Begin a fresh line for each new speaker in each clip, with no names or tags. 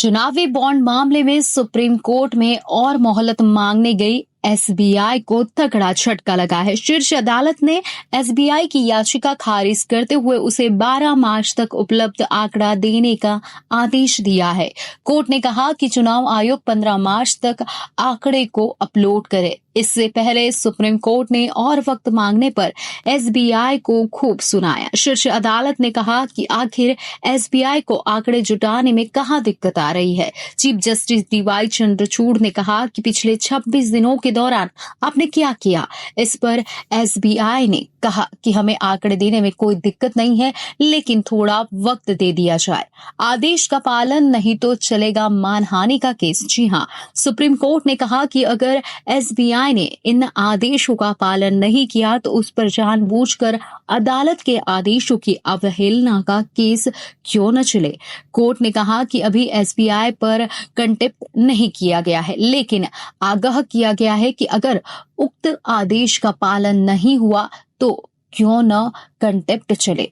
चुनावी बॉन्ड मामले में सुप्रीम कोर्ट में और मोहलत मांगने गई एसबीआई को तगड़ा झटका लगा है। शीर्ष अदालत ने एसबीआई की याचिका खारिज करते हुए उसे 12 मार्च तक उपलब्ध आंकड़ा देने का आदेश दिया है। कोर्ट ने कहा कि चुनाव आयोग 15 मार्च तक आंकड़े को अपलोड करे। इससे पहले सुप्रीम कोर्ट ने और वक्त मांगने पर एसबीआई को खूब सुनाया। शीर्ष अदालत ने कहा कि आखिर एसबीआई को आंकड़े जुटाने में कहां दिक्कत आ रही है। चीफ जस्टिस डीवाई चंद्रचूड़ ने कहा कि पिछले 26 दिनों के दौरान आपने क्या किया। इस पर एसबीआई ने कहा कि हमें आंकड़े देने में कोई दिक्कत नहीं है, लेकिन थोड़ा वक्त दे दिया जाए। आदेश का पालन नहीं तो चलेगा मानहानि का केस। जी हां, सुप्रीम कोर्ट ने कहा कि अगर एसबीआई ने इन आदेशों का पालन नहीं किया तो उस पर जानबूझकर अदालत के आदेशों की अवहेलना का केस क्यों न चले। कोर्ट ने कहा कि अभी एसबीआई पर कंटेप्ट नहीं किया गया है, लेकिन आगाह किया गया है कि अगर उक्त आदेश का पालन नहीं हुआ तो क्यों न कंटेप्ट चले।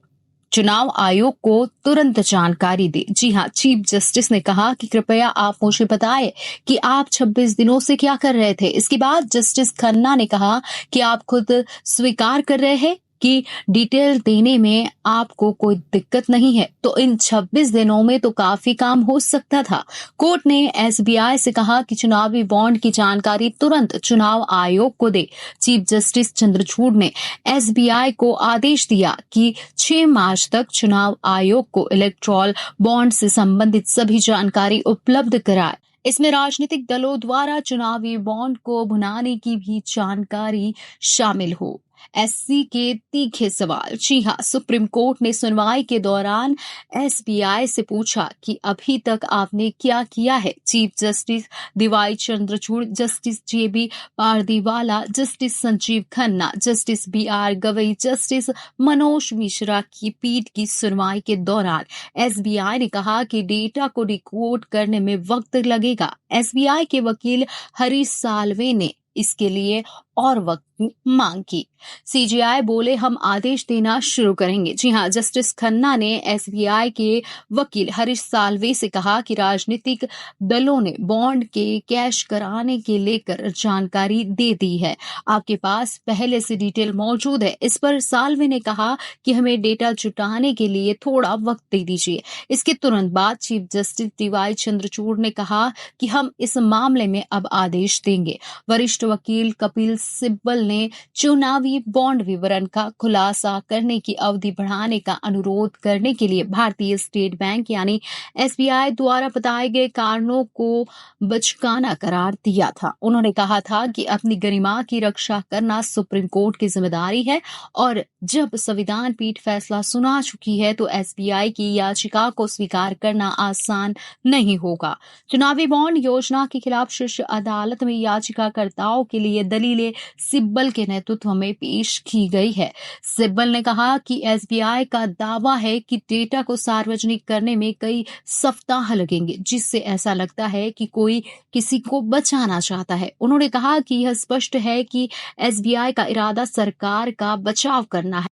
चुनाव आयोग को तुरंत जानकारी दे। जी हां, चीफ जस्टिस ने कहा कि कृपया आप मुझे बताएं कि आप 26 दिनों से क्या कर रहे थे। इसके बाद जस्टिस खन्ना ने कहा कि आप खुद स्वीकार कर रहे हैं कि डिटेल देने में आपको कोई दिक्कत नहीं है, तो इन 26 दिनों में तो काफी काम हो सकता था। कोर्ट ने एसबीआई से कहा कि चुनावी बॉन्ड की जानकारी तुरंत चुनाव आयोग को दे। चीफ जस्टिस चंद्रचूड़ ने एसबीआई को आदेश दिया कि 6 मार्च तक चुनाव आयोग को इलेक्टोरल बॉन्ड से संबंधित सभी जानकारी उपलब्ध कराए। इसमें राजनीतिक दलों द्वारा चुनावी बॉन्ड को भुनाने की भी जानकारी शामिल हो। एससी के तीखे सवाल। जी हां, सुप्रीम कोर्ट ने सुनवाई के दौरान एसबीआई से पूछा कि अभी तक आपने क्या किया है। Chief justice D Y Chandrachud, justice J B Pardiwala, justice Sanjiv Khanna, justice B R Gavai, justice Manoj Mishra की पीठ की सुनवाई के दौरान एसबीआई ने कहा कि डेटा को डिकोड करने में वक्त लगेगा। एसबीआई के वकील हरीश साल्वे ने इसके लिए और वक्त की मांग की। सीजेआई बोले हम आदेश देना शुरू करेंगे। जी हां, जस्टिस खन्ना ने एसबीआई के वकील हरीश साल्वे से कहा कि राजनीतिक दलों ने बॉन्ड के कैश कराने के लेकर जानकारी दे दी है। आपके पास पहले से डिटेल मौजूद है। इस पर साल्वे ने कहा कि हमें डेटा जुटाने के लिए थोड़ा वक्त दे दीजिए। इसके तुरंत बाद चीफ जस्टिस डीवाई चंद्रचूड़ ने कहा कि हम इस मामले में अब आदेश देंगे। वरिष्ठ वकील कपिल सिब्बल ने चुनावी बॉन्ड विवरण का खुलासा करने की अवधि बढ़ाने का अनुरोध करने के लिए भारतीय स्टेट बैंक यानी एसबीआई द्वारा बताए गए कारणों को बचकाना करार दिया था। उन्होंने कहा था कि अपनी गरिमा की रक्षा करना सुप्रीम कोर्ट की जिम्मेदारी है और जब संविधान पीठ फैसला सुना चुकी है तो एसबीआई की याचिका को स्वीकार करना आसान नहीं होगा। चुनावी बॉन्ड योजना के खिलाफ शीर्ष अदालत में याचिकाकर्ताओं के लिए दलीलें सिब्बल के नेतृत्व में पेश की गई है। सिब्बल ने कहा कि एसबीआई का दावा है कि डेटा को सार्वजनिक करने में कई सप्ताह लगेंगे, जिससे ऐसा लगता है कि कोई किसी को बचाना चाहता है। उन्होंने कहा कि यह स्पष्ट है कि एसबीआई का इरादा सरकार का बचाव करना है,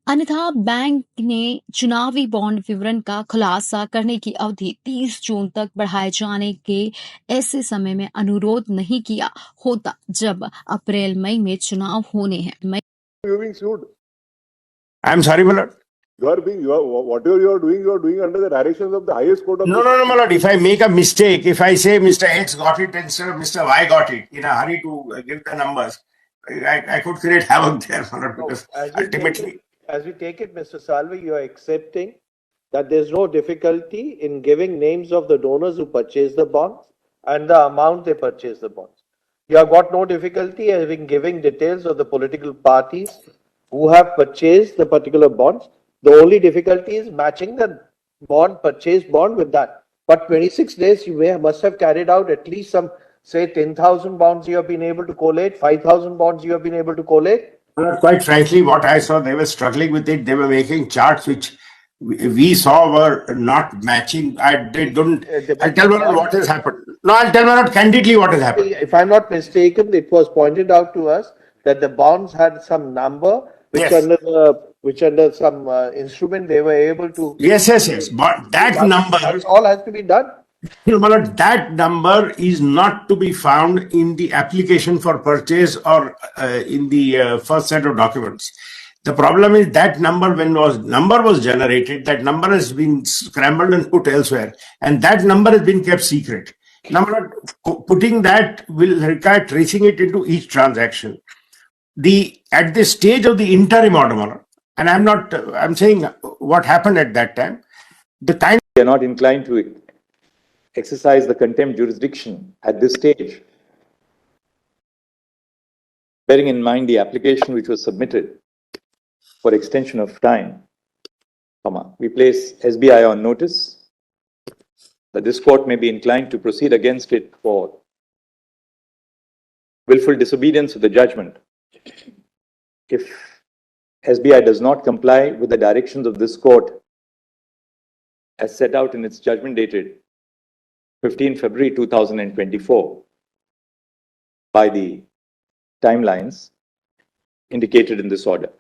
अन्यथा बैंक ने चुनावी बॉन्ड विवरण का खुलासा करने की अवधि 30 जून तक बढ़ाए जाने के ऐसे समय में अनुरोध नहीं किया होता जब अप्रैल मई में चुनाव होने हैं।
You're being sued.
I'm sorry, my lord.
Whatever you are doing under the directions of the highest court of
No, my lord. If I make a mistake, if I say Mr. X got it instead of Mr. Y got it, in a hurry to give the numbers, I could create havoc there, my lord, because ultimately.
As we take it, Mr. Salve, you are accepting that there's no difficulty in giving names of the donors who purchased the bonds and the amount they purchased the bonds. You have got no difficulty in giving details of the political parties who have purchased the particular bonds. The only difficulty is matching the purchased bond with that. But 26 days, you must have carried out at least some, say, 10,000 bonds you have been able to collate, 5,000 bonds you have been able to collate.
Quite frankly, what I saw, they were struggling with it. They were making charts which we saw were not matching. I'll tell you what has happened. No, I'll tell you candidly what has happened.
If I'm not mistaken, it was pointed out to us that the bonds had some number which under some instrument they were able to.
Yes. But that number.
That all has to be done.
Malad, that number is not to be found in the application for purchase or in the first set of documents. The problem is that number, when number was generated, that number has been scrambled and put elsewhere, and that number has been kept secret. Now, Malad, putting that will require tracing it into each transaction. At the stage of the interim order, Malad, and I'm saying what happened at that time. The kind
We are not inclined to exercise the contempt jurisdiction at this stage. Bearing in mind the application which was submitted for extension of time, we place SBI on notice that this court may be inclined to proceed against it for willful disobedience of the judgment if SBI does not comply with the directions of this court as set out in its judgment dated 15 February 2024 by the timelines indicated in this order.